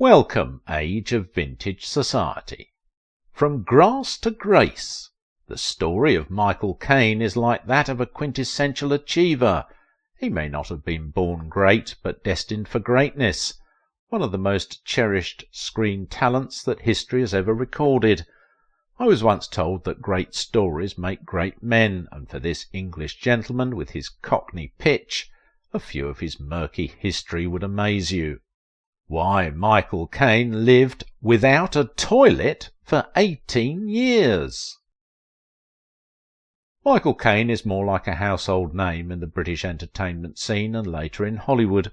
Welcome, age of vintage society. From grass to grace. The story of Michael Caine is like that of a quintessential achiever. He may not have been born great, but destined for greatness. One of the most cherished screen talents that history has ever recorded. I was once told that great stories make great men, and for this English gentleman with his Cockney pitch, a few of his murky history would amaze you. Why, Michael Caine lived without a toilet for 18 years. Michael Caine is more like a household name in the British entertainment scene and later in Hollywood.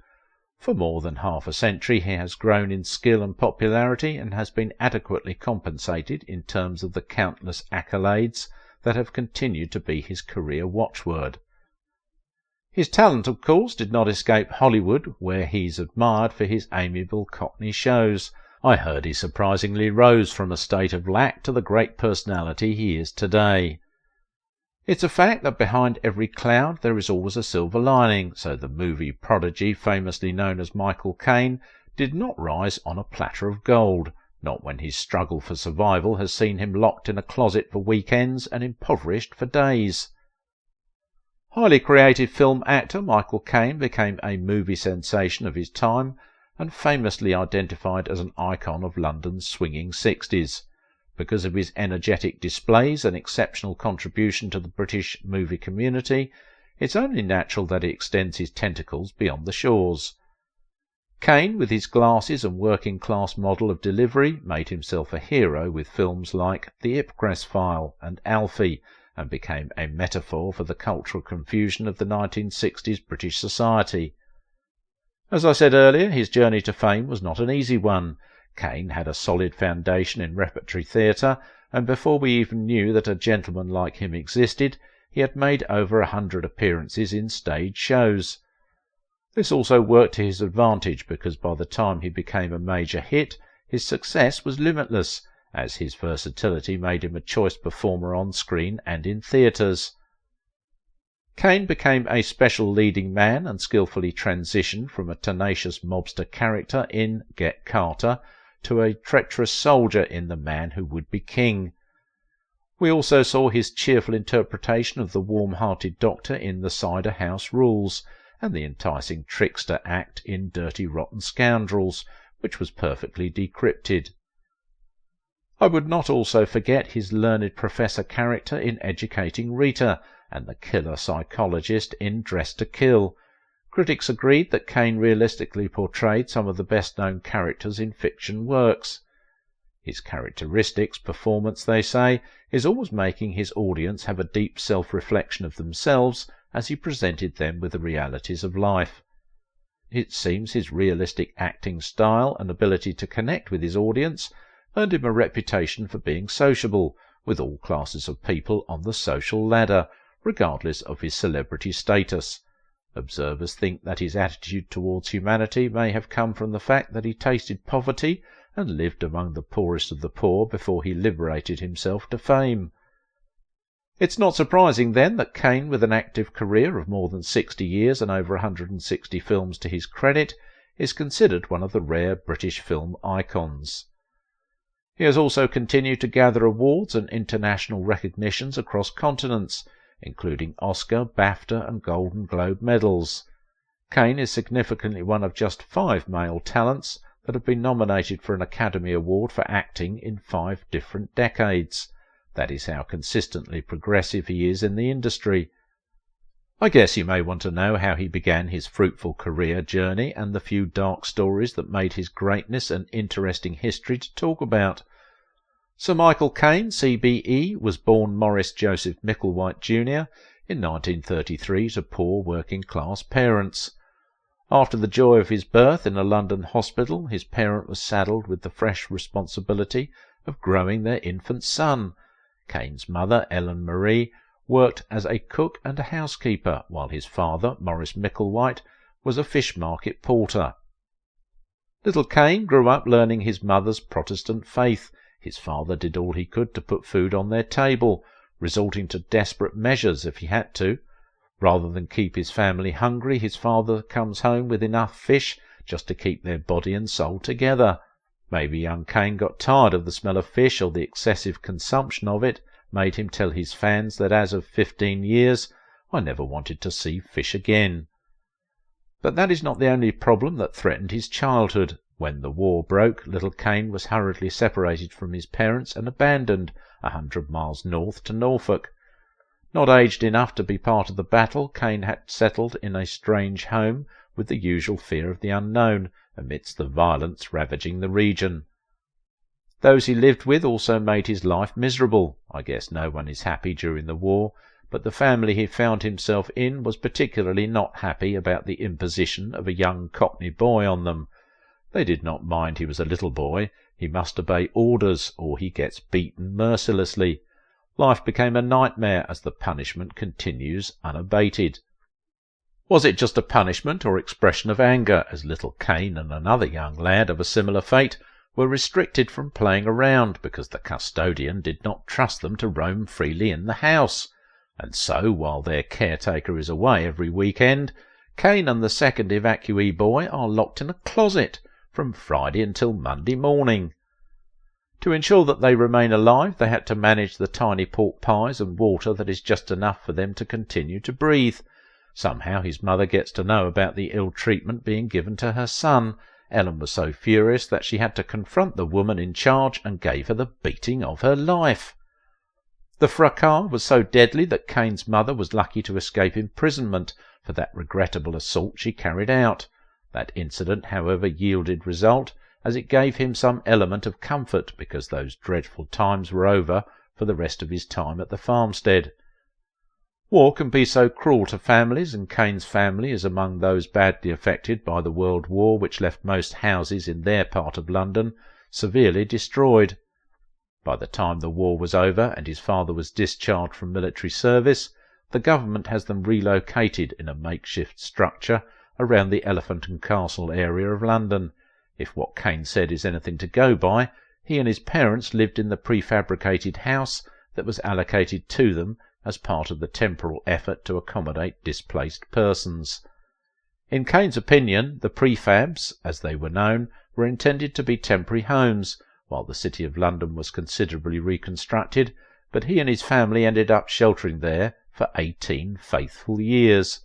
For more than half a century he has grown in skill and popularity and has been adequately compensated in terms of the countless accolades that have continued to be his career watchword. His talent, of course, did not escape Hollywood, where he is admired for his amiable Cockney shows. I heard he surprisingly rose from a state of lack to the great personality he is today. It's a fact that behind every cloud there is always a silver lining, so the movie prodigy famously known as Michael Caine did not rise on a platter of gold, not when his struggle for survival has seen him locked in a closet for weekends and impoverished for days. Highly creative film actor Michael Caine became a movie sensation of his time and famously identified as an icon of London's swinging 60s. Because of his energetic displays and exceptional contribution to the British movie community, it's only natural that he extends his tentacles beyond the shores. Caine, with his glasses and working-class model of delivery, made himself a hero with films like The Ipcress File and Alfie, and became a metaphor for the cultural confusion of the 1960s British society. As I said earlier, his journey to fame was not an easy one. Caine had a solid foundation in repertory theatre, and before we even knew that a gentleman like him existed, he had made over 100 appearances in stage shows. This also worked to his advantage, because by the time he became a major hit, his success was limitless, as his versatility made him a choice performer on screen and in theatres. Caine became a special leading man and skillfully transitioned from a tenacious mobster character in Get Carter to a treacherous soldier in The Man Who Would Be King. We also saw his cheerful interpretation of the warm-hearted doctor in The Cider House Rules, and the enticing trickster act in Dirty Rotten Scoundrels, which was perfectly decrypted. I would not also forget his learned professor character in Educating Rita, and the killer psychologist in Dressed to Kill. Critics agreed that Caine realistically portrayed some of the best-known characters in fiction works. His characteristics performance, they say, is always making his audience have a deep self-reflection of themselves as he presented them with the realities of life. It seems his realistic acting style and ability to connect with his audience earned him a reputation for being sociable with all classes of people on the social ladder, regardless of his celebrity status. Observers think that his attitude towards humanity may have come from the fact that he tasted poverty and lived among the poorest of the poor before he liberated himself to fame. It's not surprising, then, that Caine, with an active career of more than 60 years and over 160 films to his credit, is considered one of the rare British film icons. He has also continued to gather awards and international recognitions across continents, including Oscar, BAFTA and Golden Globe medals. Caine is significantly one of just 5 male talents that have been nominated for an Academy Award for acting in 5 different decades. That is how consistently progressive he is in the industry. I guess you may want to know how he began his fruitful career journey and the few dark stories that made his greatness an interesting history to talk about. Sir Michael Caine, CBE, was born Maurice Joseph Micklewhite Jr. in 1933 to poor working-class parents. After the joy of his birth in a London hospital, his parent was saddled with the fresh responsibility of growing their infant son. Caine's mother, Ellen Marie, worked as a cook and a housekeeper, while his father, Maurice Micklewhite, was a fish market porter. Little Caine grew up learning his mother's Protestant faith. His father did all he could to put food on their table, resorting to desperate measures if he had to. Rather than keep his family hungry, his father comes home with enough fish just to keep their body and soul together. Maybe young Caine got tired of the smell of fish, or the excessive consumption of it made him tell his fans that as of 15 years, "I never wanted to see fish again." But that is not the only problem that threatened his childhood. When the war broke, little Caine was hurriedly separated from his parents and abandoned 100 miles north to Norfolk. Not aged enough to be part of the battle, Caine had settled in a strange home with the usual fear of the unknown, amidst the violence ravaging the region. Those he lived with also made his life miserable. I guess no one is happy during the war, but the family he found himself in was particularly not happy about the imposition of a young Cockney boy on them. They did not mind he was a little boy. He must obey orders, or he gets beaten mercilessly. Life became a nightmare as the punishment continues unabated. Was it just a punishment or expression of anger, as little Caine and another young lad of a similar fate were restricted from playing around because the custodian did not trust them to roam freely in the house? And so, while their caretaker is away every weekend, Caine and the second evacuee boy are locked in a closet from Friday until Monday morning. To ensure that they remain alive, they had to manage the tiny pork pies and water that is just enough for them to continue to breathe. Somehow his mother gets to know about the ill treatment being given to her son. Ellen was so furious that she had to confront the woman in charge and gave her the beating of her life. The fracas was so deadly that Caine's mother was lucky to escape imprisonment for that regrettable assault she carried out. That incident, however, yielded result, as it gave him some element of comfort, because those dreadful times were over for the rest of his time at the farmstead. War can be so cruel to families, and Caine's family is among those badly affected by the World War, which left most houses in their part of London severely destroyed. By the time the war was over and his father was discharged from military service, the government has them relocated in a makeshift structure around the Elephant and Castle area of London. If what Caine said is anything to go by, he and his parents lived in the prefabricated house that was allocated to them as part of the temporal effort to accommodate displaced persons. In Caine's opinion, the prefabs, as they were known, were intended to be temporary homes, while the City of London was considerably reconstructed, but he and his family ended up sheltering there for 18 faithful years.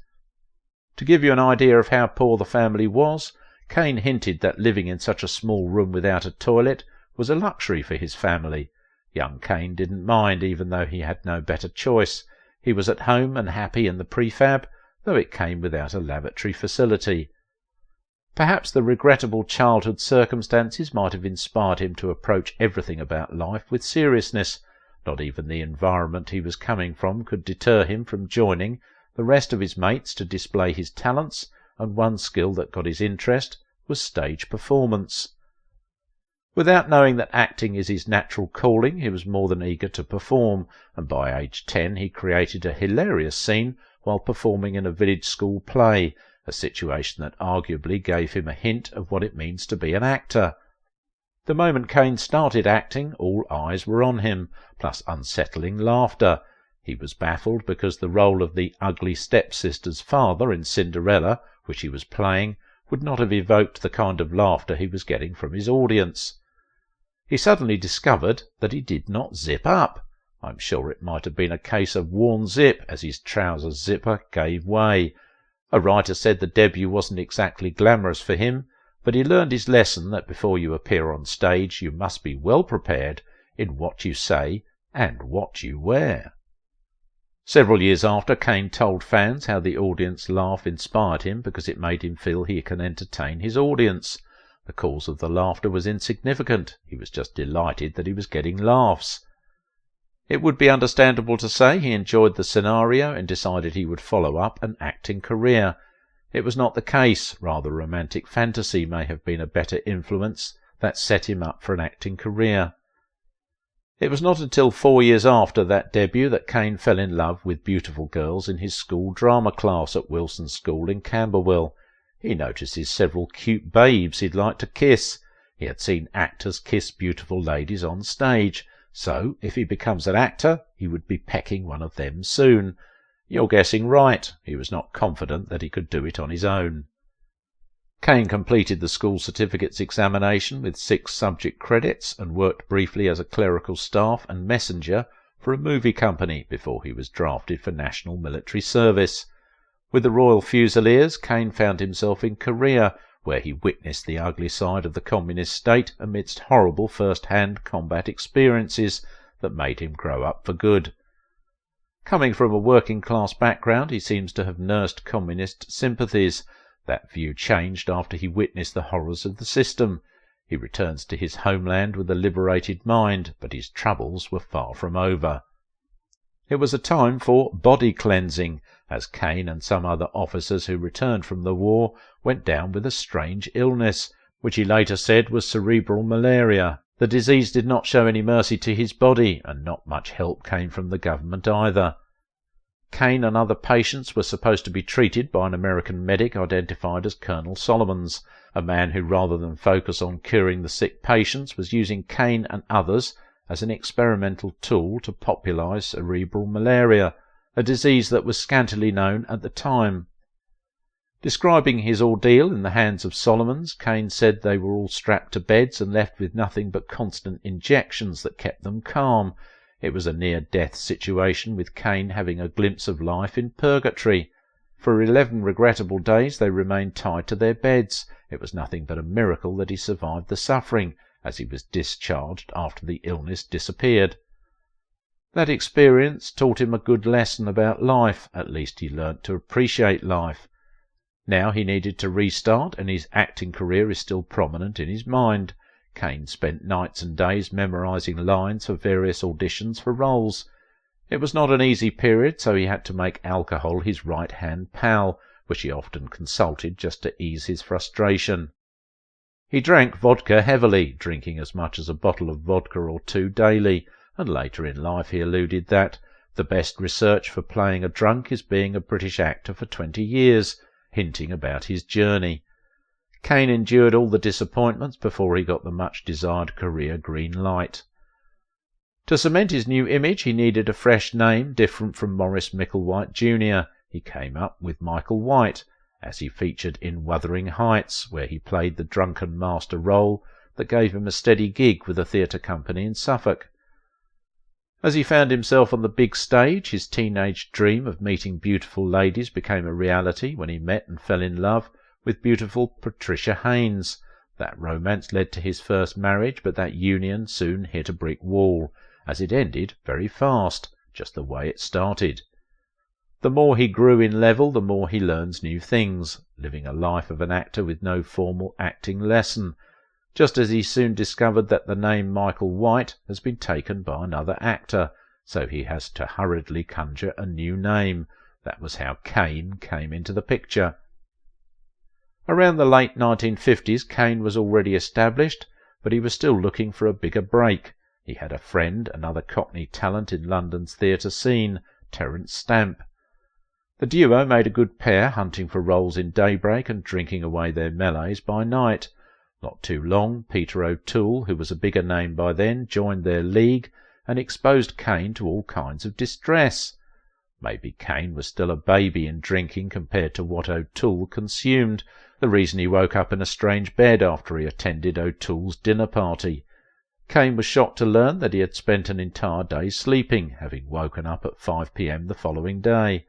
To give you an idea of how poor the family was, Caine hinted that living in such a small room without a toilet was a luxury for his family. Young Caine didn't mind, even though he had no better choice. He was at home and happy in the prefab, though it came without a lavatory facility. Perhaps the regrettable childhood circumstances might have inspired him to approach everything about life with seriousness. Not even the environment he was coming from could deter him from joining the rest of his mates to display his talents, and one skill that got his interest was stage performance. Without knowing that acting is his natural calling, he was more than eager to perform, and by age 10 he created a hilarious scene while performing in a village school play, a situation that arguably gave him a hint of what it means to be an actor. The moment Caine started acting, all eyes were on him, plus unsettling laughter. He was baffled because the role of the ugly stepsister's father in Cinderella, which he was playing, would not have evoked the kind of laughter he was getting from his audience. He suddenly discovered that he did not zip up. I'm sure it might have been a case of worn zip, as his trousers zipper gave way. A writer said the debut wasn't exactly glamorous for him, but he learned his lesson that before you appear on stage you must be well prepared in what you say and what you wear. Several years after, Caine told fans how the audience laugh inspired him because it made him feel he can entertain his audience. The cause of the laughter was insignificant. He was just delighted that he was getting laughs. It would be understandable to say he enjoyed the scenario and decided he would follow up an acting career. It was not the case. Rather, romantic fantasy may have been a better influence that set him up for an acting career. It was not until 4 years after that debut that Caine fell in love with beautiful girls in his school drama class at Wilson School in Camberwell. He notices several cute babes he'd like to kiss. He had seen actors kiss beautiful ladies on stage, so if he becomes an actor, he would be pecking one of them soon. You're guessing right. He was not confident that he could do it on his own. Caine completed the school certificates examination with 6 subject credits and worked briefly as a clerical staff and messenger for a movie company before he was drafted for national military service. With the Royal Fusiliers, Caine found himself in Korea, where he witnessed the ugly side of the communist state amidst horrible first-hand combat experiences that made him grow up for good. Coming from a working-class background, he seems to have nursed communist sympathies. That view changed after he witnessed the horrors of the system. He returns to his homeland with a liberated mind, but his troubles were far from over. It was a time for body cleansing, as Caine and some other officers who returned from the war went down with a strange illness, which he later said was cerebral malaria. The disease did not show any mercy to his body, and not much help came from the government either. Caine and other patients were supposed to be treated by an American medic identified as Colonel Solomons, a man who, rather than focus on curing the sick patients, was using Caine and others as an experimental tool to popularize cerebral malaria, a disease that was scantily known at the time. Describing his ordeal in the hands of Solomons, Caine said they were all strapped to beds and left with nothing but constant injections that kept them calm. It was a near-death situation, with Caine having a glimpse of life in purgatory. For 11 regrettable days they remained tied to their beds. It was nothing but a miracle that he survived the suffering, as he was discharged after the illness disappeared. That experience taught him a good lesson about life. At least he learnt to appreciate life. Now he needed to restart, and his acting career is still prominent in his mind. Caine spent nights and days memorizing lines for various auditions for roles. It was not an easy period, so he had to make alcohol his right-hand pal, which he often consulted just to ease his frustration. He drank vodka heavily, drinking as much as a bottle of vodka or 2 daily, and later in life he alluded that the best research for playing a drunk is being a British actor for 20 years, hinting about his journey. Caine endured all the disappointments before he got the much-desired career green light. To cement his new image, he needed a fresh name, different from Maurice Micklewhite Jr. He came up with Michael White, as he featured in Wuthering Heights, where he played the drunken master role that gave him a steady gig with a theatre company in Suffolk. As he found himself on the big stage, his teenage dream of meeting beautiful ladies became a reality when he met and fell in love with beautiful Patricia Haynes. That romance led to his first marriage, but that union soon hit a brick wall, as it ended very fast, just the way it started. The more he grew in level, the more he learns new things, living a life of an actor with no formal acting lesson, just as he soon discovered that the name Michael White has been taken by another actor, so he has to hurriedly conjure a new name. That was how Caine came into the picture. Around the late 1950s, Caine was already established, but he was still looking for a bigger break. He had a friend, another Cockney talent in London's theatre scene, Terence Stamp. The duo made a good pair, hunting for roles in Daybreak and drinking away their melees by night. Not too long, Peter O'Toole, who was a bigger name by then, joined their league and exposed Caine to all kinds of distress. Maybe Caine was still a baby in drinking compared to what O'Toole consumed, the reason he woke up in a strange bed after he attended O'Toole's dinner party. Caine was shocked to learn that he had spent an entire day sleeping, having woken up at 5 p.m. the following day.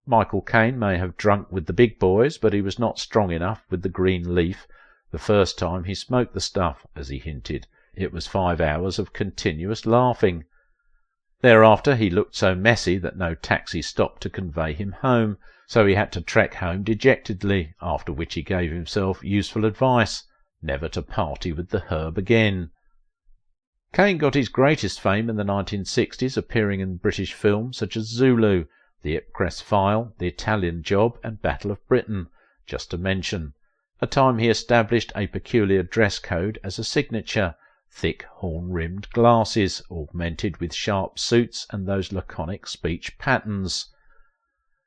Michael Caine may have drunk with the big boys, but he was not strong enough with the green leaf the first time he smoked the stuff, as he hinted. It was 5 hours of continuous laughing. Thereafter he looked so messy that no taxi stopped to convey him home, so he had to trek home dejectedly, after which he gave himself useful advice, never to party with the herb again. Caine got his greatest fame in the 1960s, appearing in British films such as Zulu, The Ipcress File, The Italian Job, and Battle of Britain, just to mention. A time he established a peculiar dress code as a signature, thick horn-rimmed glasses, augmented with sharp suits and those laconic speech patterns.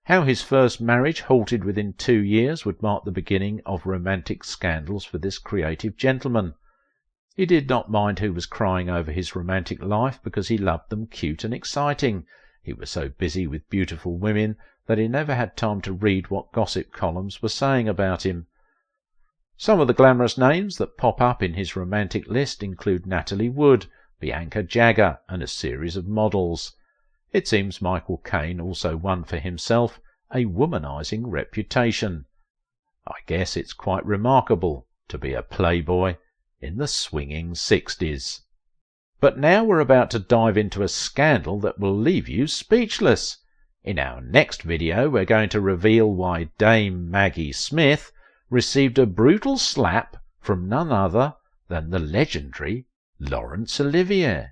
How his first marriage halted within 2 years would mark the beginning of romantic scandals for this creative gentleman. He did not mind who was crying over his romantic life, because he loved them cute and exciting. He was so busy with beautiful women that he never had time to read what gossip columns were saying about him. Some of the glamorous names that pop up in his romantic list include Natalie Wood, Bianca Jagger, and a series of models. It seems Michael Caine also won for himself a womanizing reputation. I guess it's quite remarkable to be a playboy in the swinging 60s. But now we're about to dive into a scandal that will leave you speechless. In our next video, we're going to reveal why Dame Maggie Smith received a brutal slap from none other than the legendary Laurence Olivier.